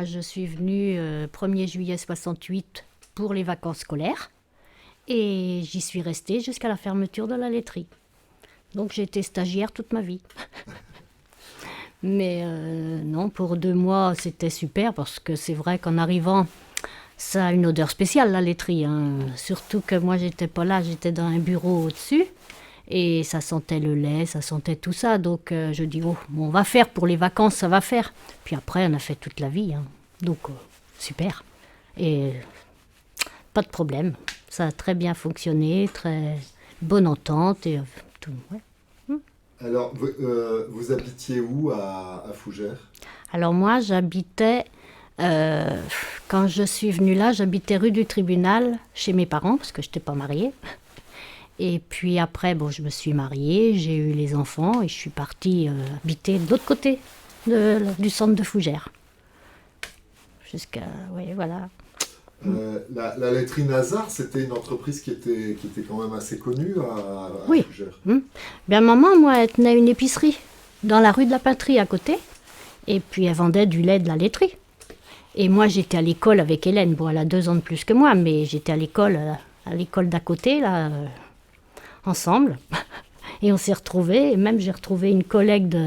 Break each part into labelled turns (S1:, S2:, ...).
S1: moi je suis venue 1er juillet 68 pour les vacances scolaires et j'y suis restée jusqu'à la fermeture de la laiterie. Donc j'ai été stagiaire toute ma vie. Mais non, pour 2 mois c'était super parce que c'est vrai qu'en arrivant, ça a une odeur spéciale la laiterie, hein. Surtout que moi j'étais pas là, j'étais dans un bureau au-dessus. Et ça sentait le lait, ça sentait tout ça. Donc je dis, oh, bon, on va faire pour les vacances, ça va faire. Puis après, on a fait toute la vie, hein. Donc super. Et pas de problème. Ça a très bien fonctionné, très bonne entente et tout. Ouais.
S2: Alors, vous habitiez où à Fougères?
S1: Alors moi, j'habitais, euh, quand je suis venue là, j'habitais rue du Tribunal chez mes parents, parce que je n'étais pas mariée. Et puis après, bon, je me suis mariée, j'ai eu les enfants et je suis partie habiter de l'autre côté du centre de Fougères. Jusqu'à, oui, voilà.
S2: La laiterie Nazar, c'était une entreprise qui était quand même assez connue à
S1: Oui.
S2: Fougères.
S1: Bien, maman, moi, elle tenait une épicerie dans la rue de la Patrie à côté. Et puis elle vendait du lait de la laiterie. Et moi, j'étais à l'école avec Hélène. Bon, elle a 2 ans de plus que moi, mais j'étais à l'école d'à côté, là, ensemble. Et on s'est retrouvés. Et même, j'ai retrouvé une collègue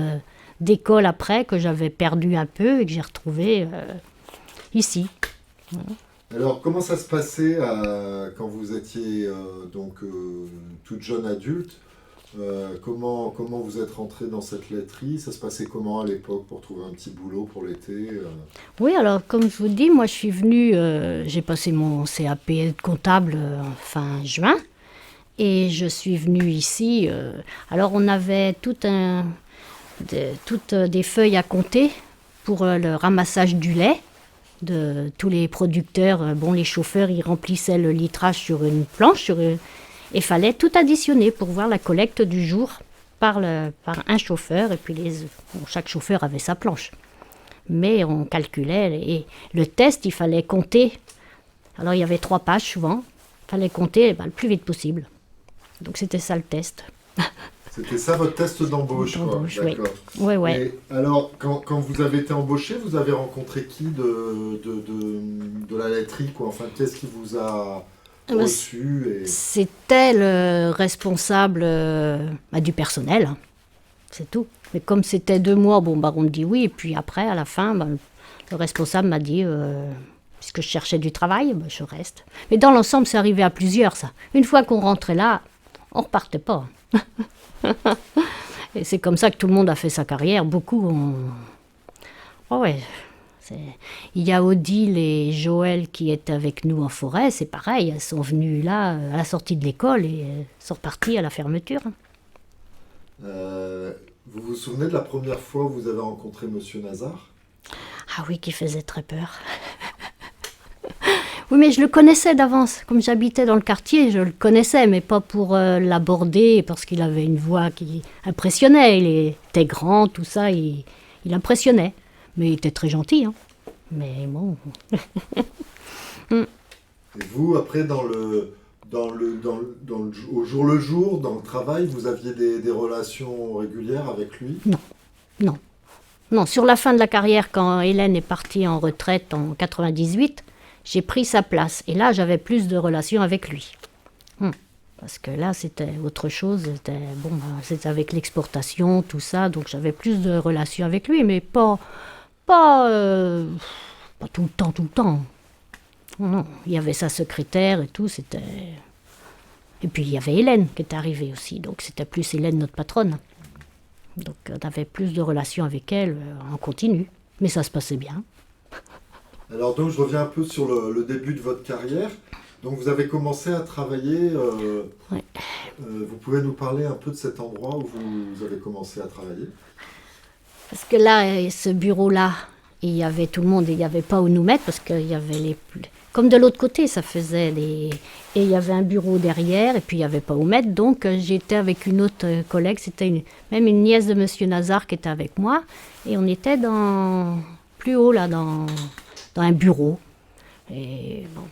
S1: d'école après, que j'avais perdue un peu et que j'ai retrouvée ici.
S2: Alors, comment ça se passait quand vous étiez toute jeune adulte? Comment vous êtes rentrée dans cette laiterie? Ça se passait comment à l'époque pour trouver un petit boulot pour l'été?
S1: Oui, alors, comme je vous dis, moi, je suis venue, j'ai passé mon CAP de comptable fin juin. Et je suis venue ici. Alors, on avait toutes des feuilles à compter pour le ramassage du lait de tous les producteurs. Bon, les chauffeurs, ils remplissaient le litrage sur une planche et fallait tout additionner pour voir la collecte du jour par un chauffeur. Et puis, chaque chauffeur avait sa planche. Mais on calculait. Et le test, il fallait compter. Alors, il y avait 3 pages souvent. Il fallait compter le plus vite possible. Donc c'était ça le test.
S2: C'était ça votre test d'embauche, quoi.
S1: D'embauche, oui.
S2: D'accord.
S1: Ouais, ouais.
S2: Et alors, quand vous avez été embauché, vous avez rencontré qui de la laiterie, quoi? Enfin, qu'est-ce qui vous a reçu
S1: C'était le responsable du personnel, hein. C'est tout. Mais comme c'était 2 mois, bon, on me dit oui. Et puis après, à la fin, le responsable m'a dit, puisque je cherchais du travail, je reste. Mais dans l'ensemble, c'est arrivé à plusieurs, ça. Une fois qu'on rentrait là, on repartait pas. Et c'est comme ça que tout le monde a fait sa carrière. Beaucoup ont... Oh ouais. Il y a Odile et Joël qui étaient avec nous en forêt, c'est pareil. Elles sont venues là à la sortie de l'école et sont reparties à la fermeture.
S2: Vous vous souvenez de la première fois où vous avez rencontré Monsieur Nazar?
S1: Ah oui, qui faisait très peur. Oui, mais je le connaissais d'avance. Comme j'habitais dans le quartier, je le connaissais, mais pas pour l'aborder, parce qu'il avait une voix qui impressionnait. Il était grand, tout ça, il impressionnait. Mais il était très gentil, hein. Mais bon.
S2: Et vous, après, au jour le jour, dans le travail, vous aviez des relations régulières avec lui?
S1: Non, non. Non, sur la fin de la carrière, quand Hélène est partie en retraite en 98, j'ai pris sa place. Et là, j'avais plus de relations avec lui. Parce que là, c'était autre chose. C'était avec l'exportation, tout ça. Donc, j'avais plus de relations avec lui, mais pas tout le temps, tout le temps. Non, il y avait sa secrétaire et tout. C'était... Et puis, il y avait Hélène qui était arrivée aussi. Donc, c'était plus Hélène, notre patronne. Donc, on avait plus de relations avec elle en continu. Mais ça se passait bien.
S2: Alors donc je reviens un peu sur le début de votre carrière. Donc vous avez commencé à travailler.
S1: Ouais.
S2: Vous pouvez nous parler un peu de cet endroit où vous avez commencé à travailler?
S1: Parce que là, ce bureau-là, il y avait tout le monde, il n'y avait pas où nous mettre, parce qu'il y avait comme de l'autre côté, ça faisait les... Et il y avait un bureau derrière, et puis il n'y avait pas où mettre. Donc j'étais avec une autre collègue, c'était même une nièce de Monsieur Nazar qui était avec moi. Et on était plus haut, là, dans un bureau. Et bon,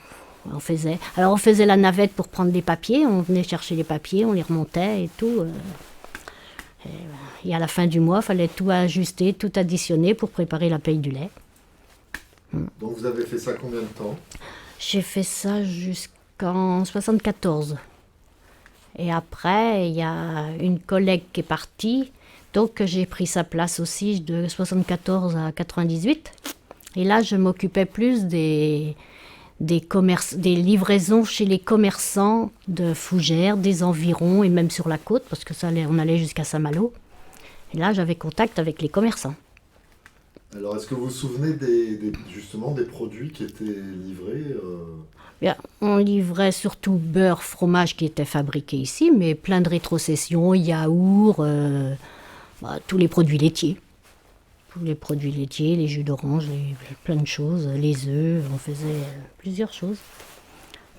S1: on faisait la navette pour prendre les papiers, on venait chercher les papiers, on les remontait et tout. Et à la fin du mois, il fallait tout ajuster, tout additionner pour préparer la paye du lait.
S2: Donc vous avez fait ça combien de temps?
S1: J'ai fait ça jusqu'en 74. Et après, il y a une collègue qui est partie, donc j'ai pris sa place aussi de 74 à 98. Et là, je m'occupais plus des livraisons chez les commerçants de Fougères, des environs et même sur la côte, parce que on allait jusqu'à Saint-Malo. Et là, j'avais contact avec les commerçants.
S2: Alors, est-ce que vous vous souvenez justement des produits qui étaient livrés
S1: Bien, on livrait surtout beurre, fromage qui était fabriqué ici, mais plein de rétrocessions, yaourts, tous les produits laitiers. Tous les produits laitiers, les jus d'orange, plein de choses, les œufs, on faisait plusieurs choses.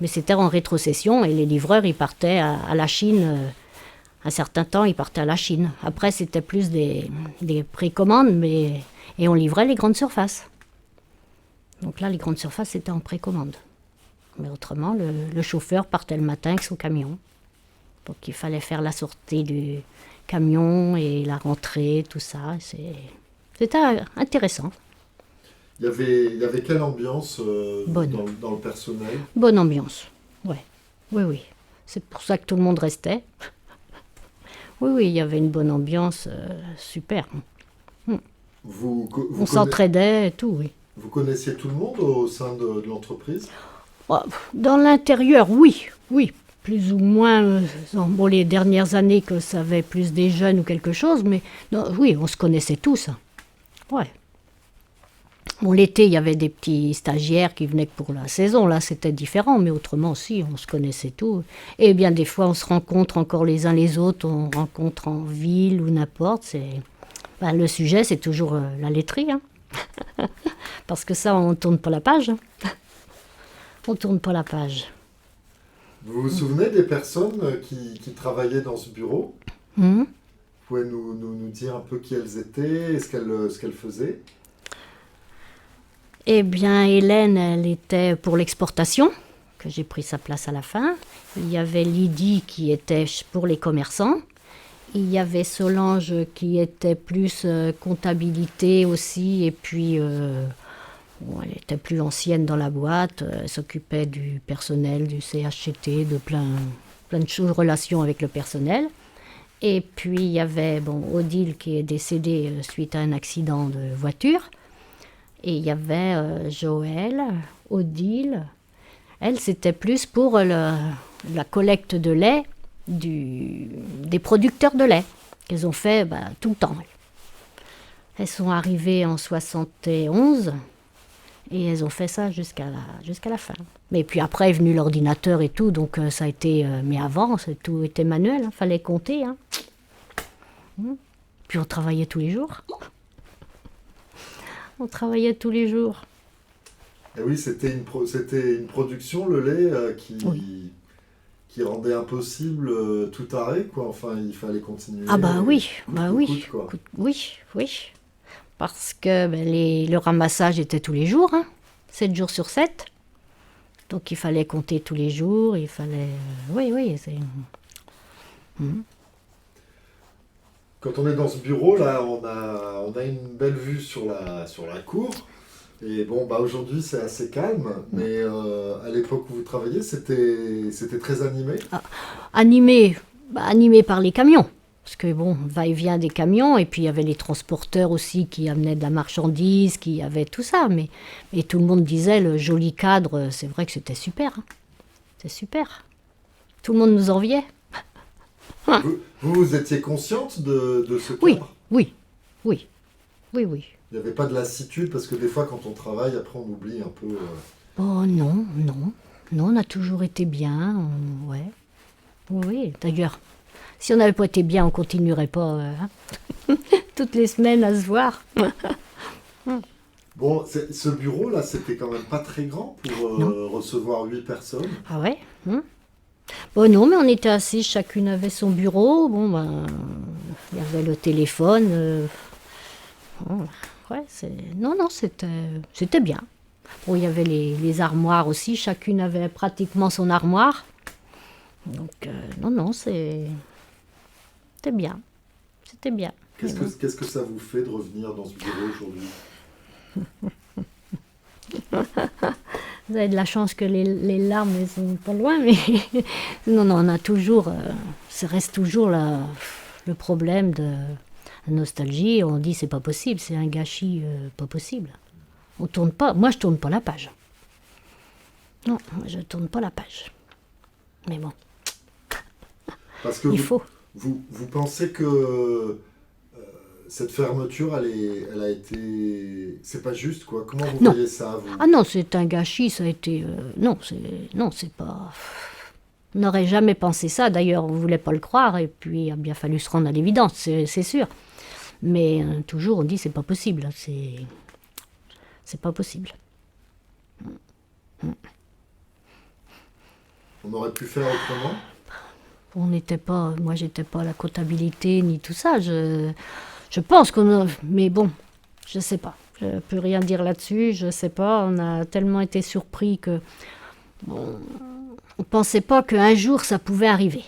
S1: Mais c'était en rétrocession et les livreurs, ils partaient à la Chine. Un certain temps, ils partaient à la Chine. Après, c'était plus des précommandes, et on livrait les grandes surfaces. Donc là, les grandes surfaces, c'était en précommande. Mais autrement, le chauffeur partait le matin avec son camion. Donc il fallait faire la sortie du camion et la rentrée, tout ça. C'était intéressant.
S2: Il y avait quelle ambiance dans le personnel?
S1: Bonne ambiance, ouais. Oui. C'est pour ça que tout le monde restait. Oui, il y avait une bonne ambiance, super. On s'entraidait et tout, oui.
S2: Vous connaissiez tout le monde au sein de l'entreprise?
S1: Dans l'intérieur, oui. Plus ou moins, les dernières années que ça avait plus des jeunes ou quelque chose, mais non, oui, on se connaissait tous. Ouais. Bon, l'été, il y avait des petits stagiaires qui venaient pour la saison, là c'était différent, mais autrement aussi, on se connaissait tous. Et bien des fois, on se rencontre encore les uns les autres, on rencontre en ville ou n'importe. Le sujet, c'est toujours la laiterie, hein. Parce que ça, on tourne pas la page. On tourne pas la page.
S2: Vous vous souvenez des personnes qui travaillaient dans ce bureau? Vous pouvez nous dire un peu qui elles étaient et ce qu'elles faisaient?
S1: Eh bien, Hélène, elle était pour l'exportation, que j'ai pris sa place à la fin. Il y avait Lydie qui était pour les commerçants. Il y avait Solange qui était plus comptabilité aussi, et puis elle était plus ancienne dans la boîte. Elle s'occupait du personnel, du CHCT, de plein de choses, relations avec le personnel. Et puis il y avait Odile qui est décédée suite à un accident de voiture. Et il y avait Joël, Odile. Elle, c'était plus pour la collecte de lait des producteurs de lait qu'elles ont fait tout le temps. Elles sont arrivées en 71 et elles ont fait ça jusqu'à la fin. Mais puis après est venu l'ordinateur et tout, donc ça a été... mais avant, tout était manuel, fallait compter. Puis on travaillait tous les jours. On travaillait tous les jours.
S2: Et oui, c'était une production, le lait, qui rendait impossible tout arrêt, quoi. Enfin, il fallait continuer.
S1: Oui.
S2: Quoi.
S1: Oui. Parce que le ramassage était tous les jours, 7 jours sur 7. Donc il fallait compter tous les jours, il fallait... Oui.
S2: Quand on est dans ce bureau, là, on a une belle vue sur la cour. Et aujourd'hui, c'est assez calme. Mais à l'époque où vous travailliez, c'était très animé.
S1: Animé par les camions. Parce que va-et-vient des camions. Et puis il y avait les transporteurs aussi qui amenaient de la marchandise, qui avaient tout ça. Mais tout le monde disait, le joli cadre, c'est vrai que c'était super. C'est super. Tout le monde nous enviait.
S2: Vous étiez consciente de ce cadre?
S1: Oui.
S2: Il n'y avait pas de lassitude, parce que des fois, quand on travaille, après, on oublie un peu...
S1: Oh non, on a toujours été bien, ouais. Oui, d'ailleurs, si on n'avait pas été bien, on continuerait pas toutes les semaines à se voir.
S2: Ce bureau-là, c'était quand même pas très grand pour recevoir 8 personnes.
S1: Ah ouais. Non, mais on était assis, chacune avait son bureau. Il y avait le téléphone. C'était bien. Il y avait les armoires aussi, chacune avait pratiquement son armoire. Donc, c'était bien. C'était bien.
S2: Qu'est-ce que ça vous fait de revenir dans ce bureau aujourd'hui?
S1: Vous avez de la chance que les larmes elles sont pas loin, mais non, non, on a toujours, ça reste toujours le problème de la nostalgie. On dit c'est pas possible, c'est un gâchis pas possible. On tourne pas, moi je tourne pas la page. Non, moi je tourne pas la page. Mais bon,
S2: Parce que
S1: il faut.
S2: vous pensez que cette fermeture, elle a été... C'est pas juste, quoi. Comment vous
S1: Non.
S2: voyez ça, vous?
S1: Ah non, c'est un gâchis, ça a été... non, c'est pas... On n'aurait jamais pensé ça, d'ailleurs, on voulait pas le croire, et puis il a bien fallu se rendre à l'évidence, c'est sûr. Mais toujours, on dit c'est pas possible, c'est pas possible.
S2: On aurait pu faire autrement?
S1: On n'était pas... Moi, j'étais pas à la comptabilité, ni tout ça, je pense qu'on a... Mais bon, je sais pas. Je peux rien dire là-dessus, je sais pas. On a tellement été surpris que... Bon, on pensait pas qu'un jour ça pouvait arriver.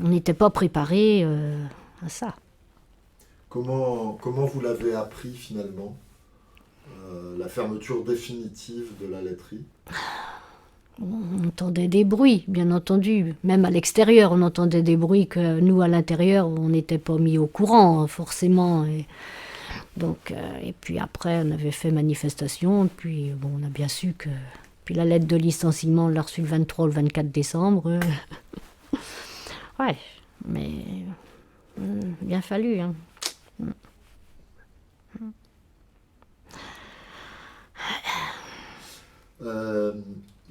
S1: On n'était pas préparé à ça.
S2: Comment vous l'avez appris, finalement, la fermeture définitive de la laiterie?
S1: On entendait des bruits, bien entendu. Même à l'extérieur, on entendait des bruits que nous, à l'intérieur, on n'était pas mis au courant, forcément. Et donc, et puis après, on avait fait manifestation, puis bon, on a bien su que... Puis la lettre de licenciement, on l'a reçue le 23 ou le 24 décembre. Ouais, mais bien fallu. Hein.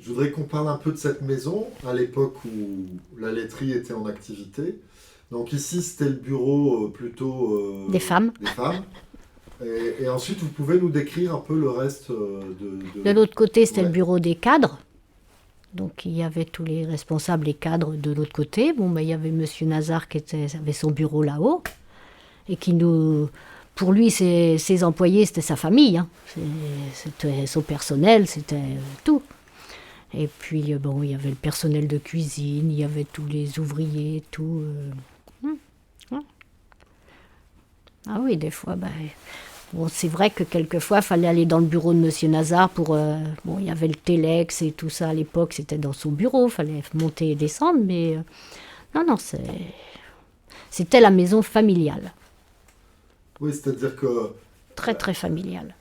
S2: Je voudrais qu'on parle un peu de cette maison, à l'époque où la laiterie était en activité. Donc ici, c'était le bureau plutôt...
S1: Des femmes.
S2: Des femmes. Et ensuite, vous pouvez nous décrire un peu le reste
S1: De l'autre côté, c'était
S2: Ouais.
S1: le bureau des cadres. Donc il y avait tous les responsables et cadres de l'autre côté. Bon, ben, il y avait Monsieur Nazar qui avait son bureau là-haut. Et qui nous... Pour lui, ses employés, c'était sa famille. Hein. C'était son personnel, c'était tout. Et puis, bon, il y avait le personnel de cuisine, il y avait tous les ouvriers, tout. Ouais. Ah oui, des fois, ben... Bon, c'est vrai que quelquefois, il fallait aller dans le bureau de Monsieur Nazar pour... bon, il y avait le téléx et tout ça à l'époque, c'était dans son bureau, il fallait monter et descendre, mais... non, non, c'était la maison familiale.
S2: Oui, c'est-à-dire que
S1: Très, très familiale.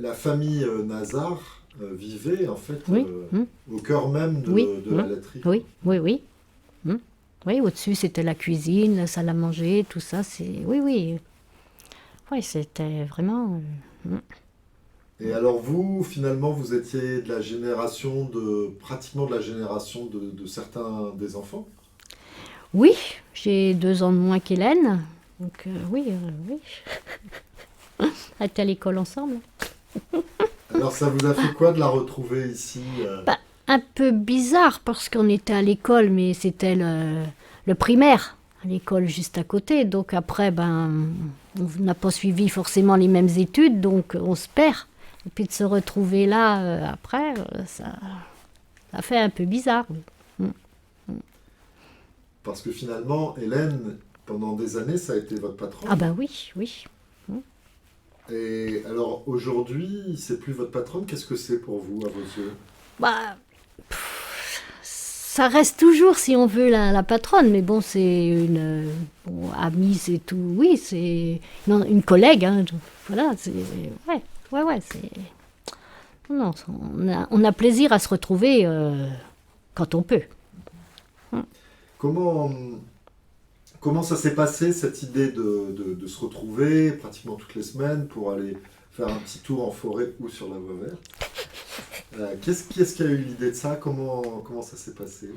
S2: la famille Nazar vivait en fait
S1: Oui.
S2: au cœur même
S1: Oui.
S2: de la laiterie.
S1: Oui, oui, oui. Oui, au-dessus, c'était la cuisine, la salle à manger, tout ça, c'est... Oui, oui. Oui, c'était vraiment...
S2: Et alors vous, finalement, vous étiez de la génération pratiquement de la génération de certains des enfants?
S1: Oui, j'ai 2 ans de moins qu'Hélène. Donc oui, oui. On était à l'école ensemble.
S2: Alors ça vous a fait quoi de la retrouver ici
S1: Bah, un peu bizarre parce qu'on était à l'école, mais c'était le primaire, à l'école juste à côté. Donc après, ben, on n'a pas suivi forcément les mêmes études, donc on se perd. Et puis de se retrouver là après, ça fait un peu bizarre. Oui.
S2: Parce que finalement, Hélène, pendant des années, ça a été votre patronne.
S1: Ah ben oui, oui.
S2: Et alors aujourd'hui, c'est plus votre patronne. Qu'est-ce que c'est pour vous, à vos yeux?
S1: Bah, ça reste toujours, si on veut, la patronne, mais bon, c'est une amie, c'est tout. Oui, c'est une collègue, hein, voilà, c'est... Ouais, c'est... Non, on a plaisir à se retrouver quand on peut.
S2: Comment ça s'est passé, cette idée de se retrouver pratiquement toutes les semaines pour aller faire un petit tour en forêt ou sur la voie verte? Qu'est-ce qui a eu l'idée de ça? Comment ça s'est passé?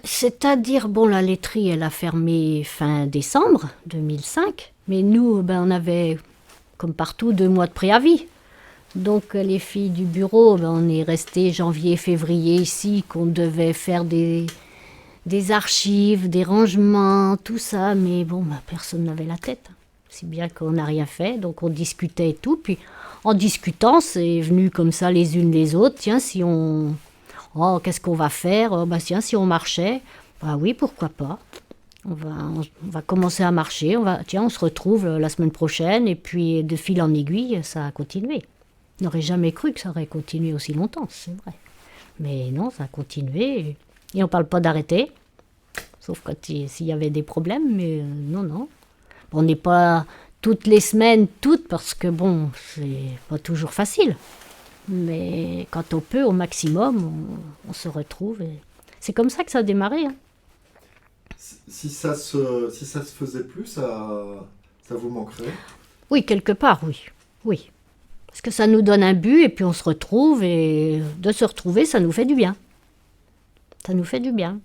S1: C'est-à-dire, bon, la laiterie, elle a fermé fin décembre 2005, mais nous, ben, on avait, comme partout, 2 mois de préavis. Donc, les filles du bureau, ben, on est resté janvier, février ici, qu'on devait faire des archives, des rangements, tout ça, mais bon, ben, personne n'avait la tête. Si bien qu'on n'a rien fait, donc on discutait et tout, puis en discutant, c'est venu comme ça les unes les autres, tiens, si on... Oh, qu'est-ce qu'on va faire? Oh, bah tiens, si on marchait, bah oui, pourquoi pas. On va commencer à marcher, on se retrouve la semaine prochaine, et puis de fil en aiguille, ça a continué. On n'aurait jamais cru que ça aurait continué aussi longtemps, c'est vrai. Mais non, ça a continué. Et on ne parle pas d'arrêter, sauf quand s'il y avait des problèmes, mais non, non. On n'est pas toutes les semaines, toutes, parce que bon, c'est pas toujours facile. Mais quand on peut, au maximum, on se retrouve. Et c'est comme ça que ça a démarré. Hein.
S2: Si ça se faisait plus, ça vous manquerait?
S1: Oui, quelque part, oui. Oui. Parce que ça nous donne un but et puis on se retrouve. Et de se retrouver, ça nous fait du bien. Ça nous fait du bien.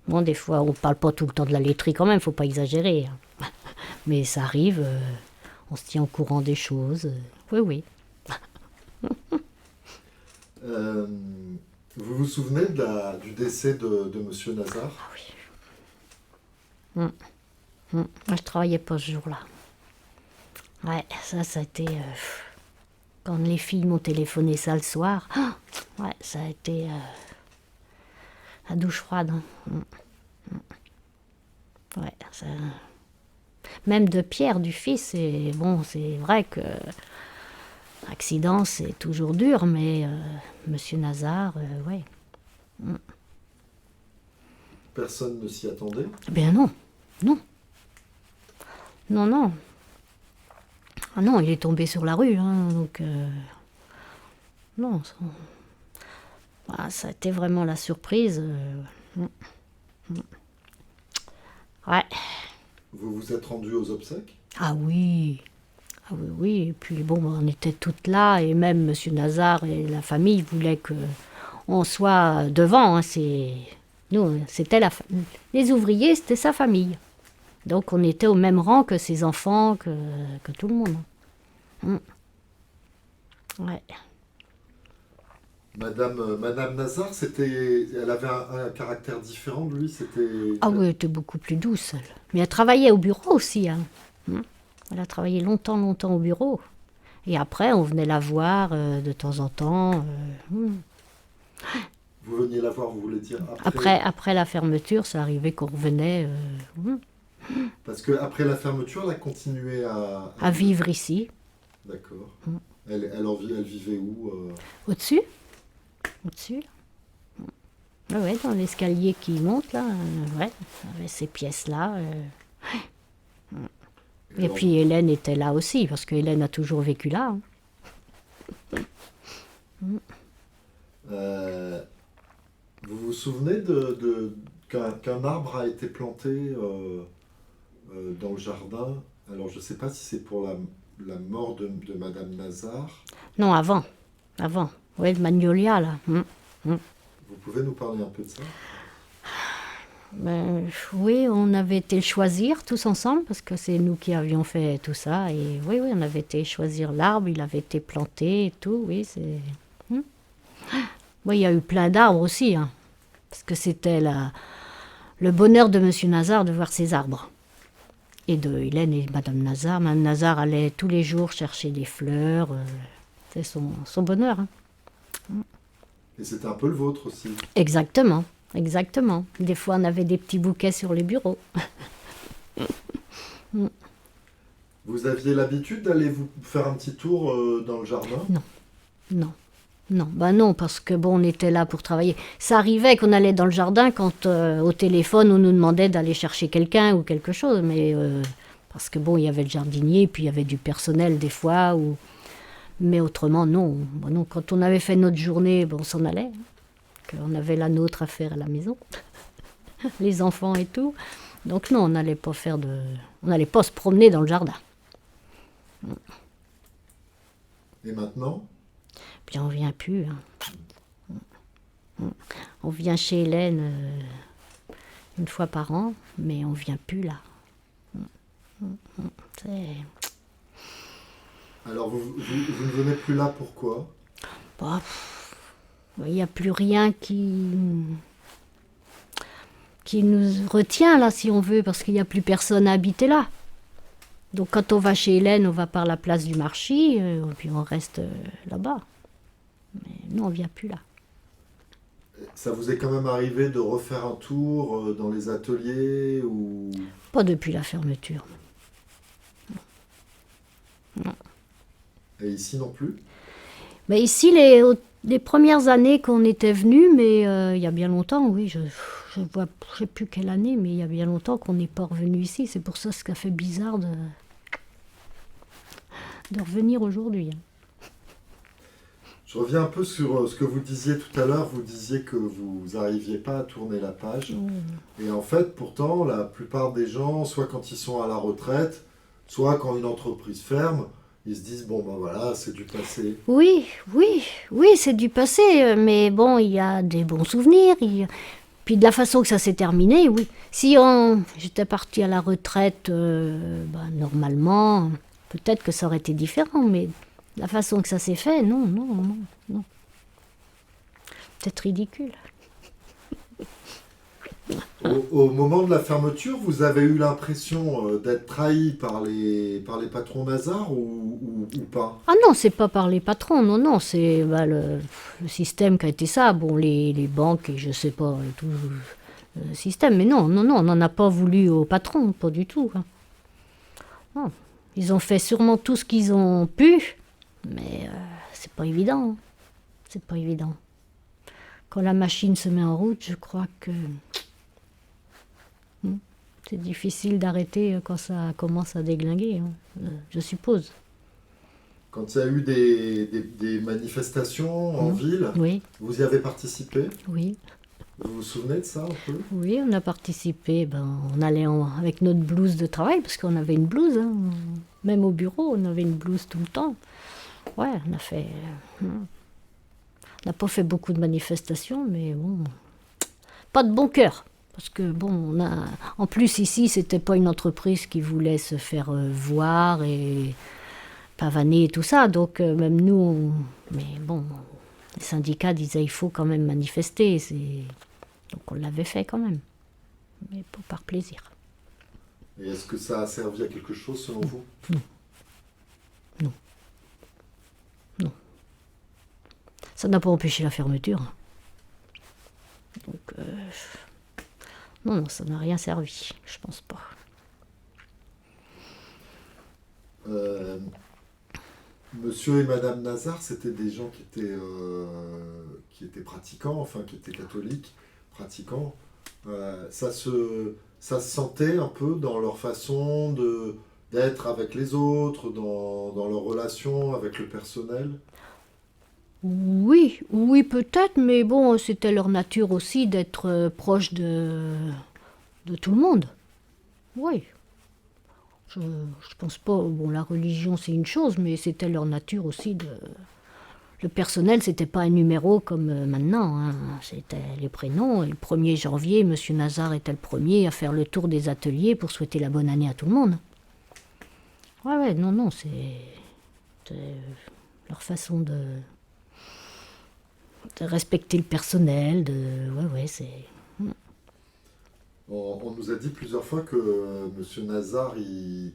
S1: Bon, des fois, on ne parle pas tout le temps de la laiterie quand même, il ne faut pas exagérer. Hein. Mais ça arrive, on se tient au courant des choses. Oui, oui.
S2: Vous vous souvenez du décès de Monsieur Nazar?
S1: Ah oui. Moi, je travaillais pas ce jour-là. Ouais, ça a été... quand les filles m'ont téléphoné ça le soir, ouais, ça a été la douche froide. Hein. Ouais, ça... Même de Pierre, du fils, et bon, c'est vrai que l'accident, c'est toujours dur, mais Monsieur Nazar, ouais.
S2: Personne ne s'y attendait?
S1: Ben non, non. Non, non. Ah non, il est tombé sur la rue, hein, donc... non, ça a été vraiment la surprise. Ouais.
S2: Vous vous êtes rendu aux obsèques?
S1: Ah oui. Ah oui, oui. Et puis bon, on était toutes là, et même Monsieur Nazar et la famille voulaient qu'on soit devant. Hein, nous, c'était les ouvriers, c'était sa famille. Donc on était au même rang que ses enfants, que tout le monde. Ouais.
S2: Madame Nazar, elle avait un caractère différent de lui,
S1: Ah oui, elle était beaucoup plus douce, elle. Mais elle travaillait au bureau aussi. Hein. Elle a travaillé longtemps, longtemps au bureau. Et après, on venait la voir de temps en temps.
S2: Vous veniez la voir, vous voulez dire
S1: Après la fermeture, ça arrivait qu'on revenait
S2: Parce qu'après la fermeture, elle a continué
S1: à vivre ici.
S2: D'accord. Elle vivait où
S1: Au-dessus. Au-dessus. Ouais, dans l'escalier qui monte, là. Ouais, il y avait ces pièces-là. Et puis Hélène était là aussi, parce que Hélène a toujours vécu là.
S2: Vous vous souvenez qu'un arbre a été planté dans le jardin? Alors je ne sais pas si c'est pour la mort de Madame Nazar.
S1: Non, avant. Avant. Oui, le magnolia, là.
S2: Vous pouvez nous parler un peu de ça?
S1: Oui, on avait été le choisir tous ensemble, parce que c'est nous qui avions fait tout ça. Et oui, on avait été choisir l'arbre, il avait été planté et tout. Oui, c'est... Oui, il y a eu plein d'arbres aussi, hein, parce que c'était le bonheur de Monsieur Nazar de voir ces arbres. Et de Hélène et Madame Nazar. Madame Nazar allait tous les jours chercher des fleurs. C'est son bonheur. Hein.
S2: Et c'était un peu le vôtre aussi.
S1: Exactement, exactement. Des fois, on avait des petits bouquets sur les bureaux.
S2: Vous aviez l'habitude d'aller vous faire un petit tour dans le jardin?
S1: Non, non. Non, non, parce que bon, on était là pour travailler. Ça arrivait qu'on allait dans le jardin quand au téléphone on nous demandait d'aller chercher quelqu'un ou quelque chose, mais parce que bon, il y avait le jardinier, puis il y avait du personnel des fois, mais autrement non. Bon, non. Quand on avait fait notre journée, bon, on s'en allait. On avait la nôtre à faire à la maison, les enfants et tout. Donc non, on n'allait pas on n'allait pas se promener dans le jardin.
S2: Et maintenant?
S1: Puis on vient plus. Hein. On vient chez Hélène une fois par an, mais on vient plus là.
S2: Alors vous ne venez plus là, pourquoi?
S1: Bah, il n'y a plus rien qui nous retient là, si on veut, parce qu'il n'y a plus personne à habiter là. Donc quand on va chez Hélène, on va par la place du marché, puis on reste là-bas. Mais nous, on ne vient plus là.
S2: Ça vous est quand même arrivé de refaire un tour dans les ateliers ou...
S1: Pas depuis la fermeture. Non.
S2: Et ici non plus?
S1: Mais ici, les premières années qu'on était venu, mais il y a bien longtemps, oui, je sais plus quelle année, mais il y a bien longtemps qu'on n'est pas revenu ici. C'est pour ça que ça fait bizarre de revenir aujourd'hui.
S2: Je reviens un peu sur ce que vous disiez tout à l'heure. Vous disiez que vous n'arriviez pas à tourner la page. Et en fait, pourtant, la plupart des gens, soit quand ils sont à la retraite, soit quand une entreprise ferme, ils se disent, bon ben voilà, c'est du passé.
S1: Oui, oui, oui, c'est du passé, mais bon, il y a des bons souvenirs. Puis de la façon que ça s'est terminé, oui. Si j'étais partie à la retraite, normalement, peut-être que ça aurait été différent, mais la façon que ça s'est fait, non, non, non, non. Peut-être ridicule.
S2: Au moment de la fermeture, vous avez eu l'impression d'être trahi par les patrons Nazar ou pas?
S1: Ah non, c'est pas par les patrons, non, non, c'est le système qui a été ça. Bon, les banques et je sais pas, et tout le système, mais non, non, non, on n'en a pas voulu aux patrons, pas du tout. Hein. Non. Ils ont fait sûrement tout ce qu'ils ont pu, mais c'est pas évident. Hein. C'est pas évident. Quand la machine se met en route, je crois que c'est difficile d'arrêter quand ça commence à déglinguer, hein, je suppose.
S2: Quand il y a eu des manifestations en ville,
S1: Oui,
S2: vous y avez participé?
S1: oui.
S2: Vous vous souvenez de ça un peu?
S1: Oui, on a participé. On allait avec notre blouse de travail, parce qu'on avait une blouse. Hein. Même au bureau, on avait une blouse tout le temps. Ouais, on a fait. On n'a pas fait beaucoup de manifestations, mais bon. Pas de bon cœur. Parce que bon, en plus ici, c'était pas une entreprise qui voulait se faire voir et pavaner et tout ça. Donc même nous, mais bon, les syndicats disaient il faut quand même manifester. Donc on l'avait fait quand même, mais pas par plaisir.
S2: Et est-ce que ça a servi à quelque chose selon vous?
S1: Non, non, non. Ça n'a pas empêché la fermeture. Donc non, non, ça n'a rien servi, je pense pas.
S2: Monsieur et Madame Nazar, c'était des gens qui étaient pratiquants, enfin qui étaient catholiques, pratiquants. Ça se sentait un peu dans leur façon d'être avec les autres, dans leur relation avec le personnel.
S1: Oui, oui peut-être, mais bon, c'était leur nature aussi d'être proche de tout le monde. Oui. Je pense pas, bon, la religion c'est une chose, mais c'était leur nature aussi de. Le personnel, c'était pas un numéro comme maintenant, hein. C'était les prénoms. Et le 1er janvier, Monsieur Nazar était le premier à faire le tour des ateliers pour souhaiter la bonne année à tout le monde. Ouais, ouais, non, non, c'est leur façon de respecter le personnel, ouais, ouais, c'est.
S2: On nous a dit plusieurs fois que Monsieur Nazar, il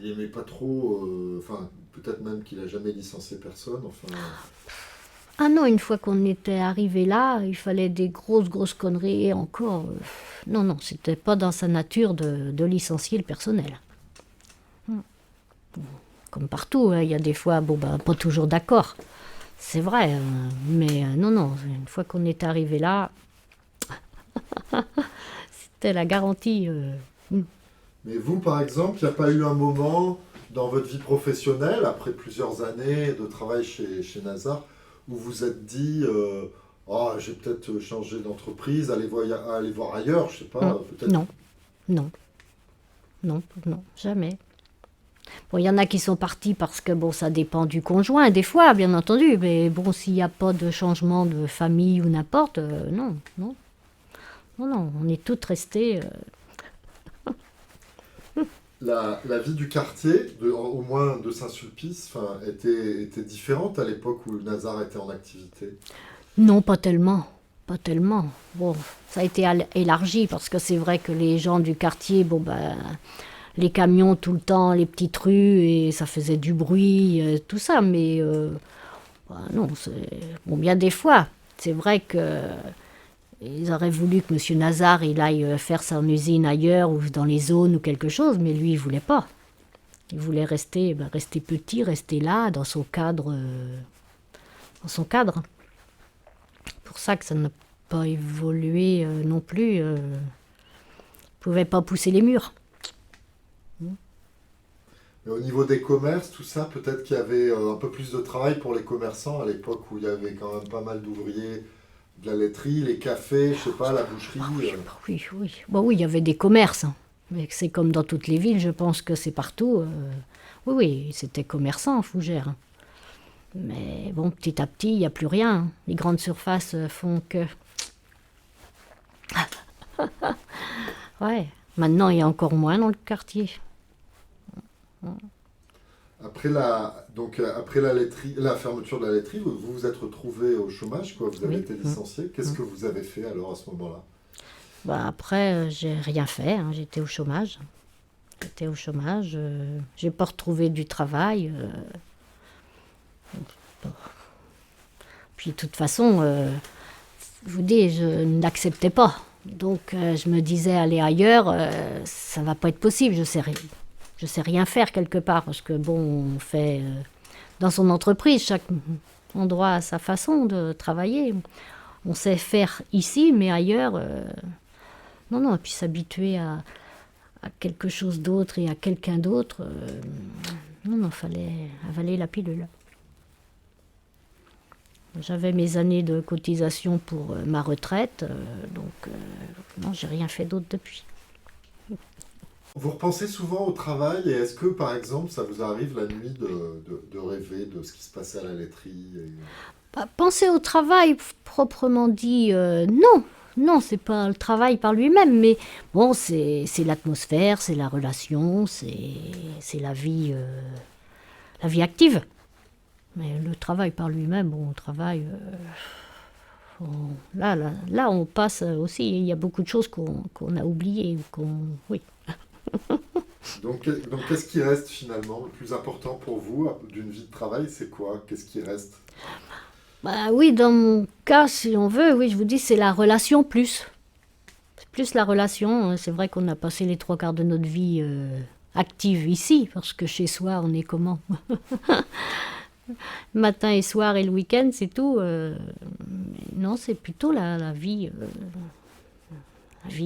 S2: aimait pas trop, enfin peut-être même qu'il a jamais licencié personne. Enfin,
S1: Ah non, une fois qu'on était arrivé là, il fallait des grosses, grosses conneries et encore. Non, non, c'était pas dans sa nature de licencier le personnel. Comme partout, hein, il y a des fois, bon, pas toujours d'accord. C'est vrai, mais non, non, une fois qu'on est arrivé là, c'était la garantie.
S2: mais vous, par exemple, il n'y a pas eu un moment dans votre vie professionnelle, après plusieurs années de travail chez Nazar, où vous vous êtes dit, oh, j'ai peut-être changé d'entreprise, aller voir ailleurs, je sais pas, peut-être.
S1: Non, non, non, non, jamais. Bon, il y en a qui sont partis parce que bon, ça dépend du conjoint, des fois, bien entendu, mais bon, s'il n'y a pas de changement de famille ou n'importe, non, non, non, non, on est toutes restées.
S2: La vie du quartier, au moins de Saint-Sulpice, enfin, était différente à l'époque où Nazar était en activité.
S1: Non, pas tellement. Pas tellement. Bon, ça a été élargi parce que c'est vrai que les gens du quartier, bon ben, les camions tout le temps, les petites rues, et ça faisait du bruit, tout ça, mais non, bon, bien des fois, c'est vrai que ils auraient voulu que Monsieur Nazar il aille faire son usine ailleurs ou dans les zones ou quelque chose, mais lui il voulait pas. Il voulait rester petit, rester là, dans son cadre. Dans son cadre. C'est pour ça que ça n'a pas évolué non plus. Il ne pouvait pas pousser les murs.
S2: Et au niveau des commerces, tout ça, peut-être qu'il y avait un peu plus de travail pour les commerçants à l'époque où il y avait quand même pas mal d'ouvriers, de la laiterie, les cafés, je sais pas, la boucherie.
S1: Oui, oui. Bon, oui, il y avait des commerces. Hein. Mais c'est comme dans toutes les villes, je pense que c'est partout. Oui, oui, c'était commerçant, Fougères. Hein. Mais bon, petit à petit, il n'y a plus rien. Hein. Les grandes surfaces font que... Ouais, maintenant, il y a encore moins dans le quartier.
S2: Après la laiterie, la fermeture de la laiterie, vous vous êtes retrouvé au chômage, quoi. Vous avez
S1: Oui.
S2: été licencié. Qu'est-ce que vous avez fait alors à ce moment-là?
S1: Bah, après, j'ai rien fait. Hein. J'étais au chômage. J'ai pas retrouvé du travail. Puis de toute façon, je vous dis, je n'acceptais pas. Donc je me disais aller ailleurs, ça va pas être possible. Je sais rien faire quelque part parce que bon, on fait dans son entreprise, chaque endroit a sa façon de travailler. On sait faire ici, mais ailleurs, non, non. Et puis s'habituer à quelque chose d'autre et à quelqu'un d'autre, non, non, fallait avaler la pilule. J'avais mes années de cotisation pour ma retraite, donc non, j'ai rien fait d'autre depuis.
S2: Vous repensez souvent au travail et est-ce que, par exemple, ça vous arrive la nuit de rêver de ce qui se passait à la laiterie
S1: Bah, penser au travail proprement dit, non. Non, c'est pas le travail par lui-même, mais bon, c'est l'atmosphère, c'est la relation, c'est la vie active. Mais le travail par lui-même, bon, le travail, là, on passe aussi. Il y a beaucoup de choses qu'on a oubliées, oui.
S2: Donc, qu'est-ce qui reste finalement? Le plus important pour vous d'une vie de travail, c'est quoi? Qu'est-ce qui reste?
S1: Bah oui, dans mon cas, si on veut, oui, je vous dis, c'est la relation plus. C'est plus la relation. C'est vrai qu'on a passé les 3 quarts de notre vie active ici, parce que chez soi, on est comment? Matin et soir et le week-end, c'est tout. Non, c'est plutôt la vie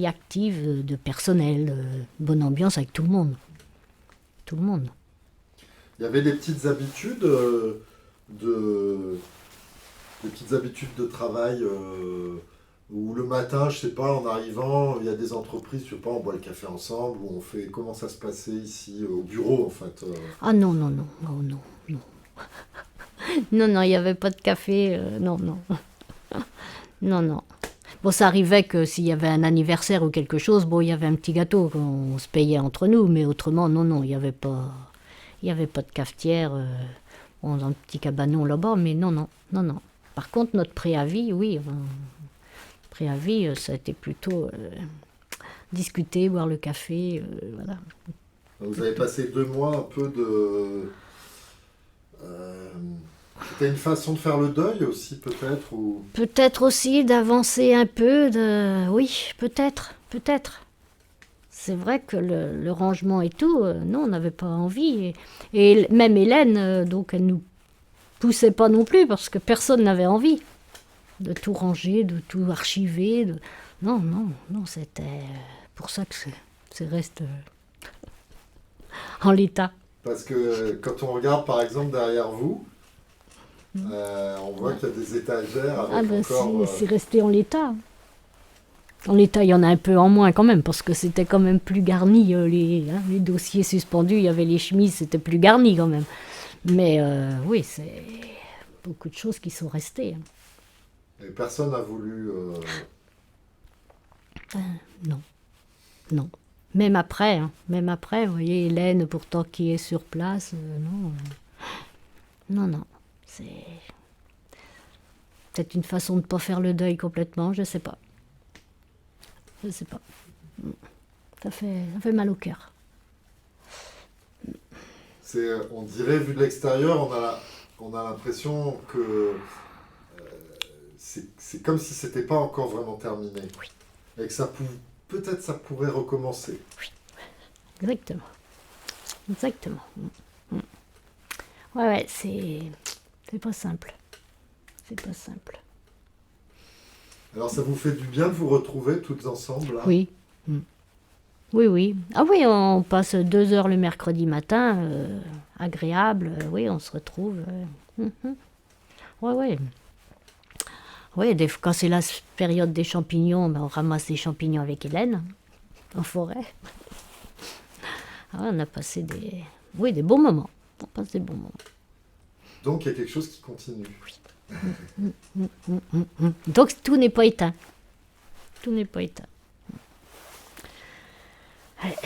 S1: active de personnel, bonne ambiance avec tout le monde. Tout le monde.
S2: Il y avait des petites habitudes des petites habitudes de travail où le matin, je sais pas, en arrivant, il y a des entreprises, je sais pas, on boit le café ensemble, où on fait comment ça se passait ici au bureau en fait.
S1: Ah non, non, non, non, non, non. Non, non, il n'y avait pas de café, non, non. Non, non. Bon, ça arrivait que s'il y avait un anniversaire ou quelque chose, bon, il y avait un petit gâteau qu'on se payait entre nous, mais autrement, non, non, il n'y avait pas de cafetière dans un petit cabanon là-bas, mais non, non, non, non. Par contre, notre préavis, oui, préavis, ça a été plutôt discuter, boire le café, voilà.
S2: Vous avez passé 2 mois un peu de... C'était une façon de faire le deuil aussi peut-être ou...
S1: Peut-être aussi d'avancer un peu, oui, peut-être, peut-être. C'est vrai que le rangement et tout, non, on n'avait pas envie. Et même Hélène, donc elle nous poussait pas non plus parce que personne n'avait envie de tout ranger, de tout archiver. Non, non, non, c'était pour ça que c'est reste en l'état.
S2: Parce que quand on regarde par exemple derrière vous, on voit qu'il y a des étagères avec
S1: Ah ben
S2: encore...
S1: c'est resté en l'état. En l'état, il y en a un peu en moins quand même, parce que c'était quand même plus garni, les dossiers suspendus, il y avait les chemises, c'était plus garni quand même. Mais oui, c'est beaucoup de choses qui sont restées.
S2: Et personne n'a voulu...
S1: Non, non. Même après, vous voyez, Hélène, pourtant qui est sur place, non. Non, non. C'est peut-être une façon de ne pas faire le deuil complètement, je sais pas. Je sais pas. Ça fait mal au cœur.
S2: On dirait, vu de l'extérieur, on a l'impression que c'est comme si c'était pas encore vraiment terminé.
S1: Oui.
S2: Et que peut-être ça pourrait recommencer.
S1: Exactement. exactement. Ouais, c'est pas simple. C'est pas simple.
S2: Alors ça vous fait du bien de vous retrouver toutes ensemble là?
S1: Oui. Oui, oui. Ah oui, on passe 2 heures le mercredi matin, agréable, oui, on se retrouve. Ouais, ouais. Oui, quand c'est la période des champignons, ben, on ramasse des champignons avec Hélène, en forêt. Ah, on a passé des bons moments. On passe des bons moments.
S2: Donc il y a quelque chose qui continue.
S1: Donc tout n'est pas éteint. Tout n'est pas éteint. Ouais.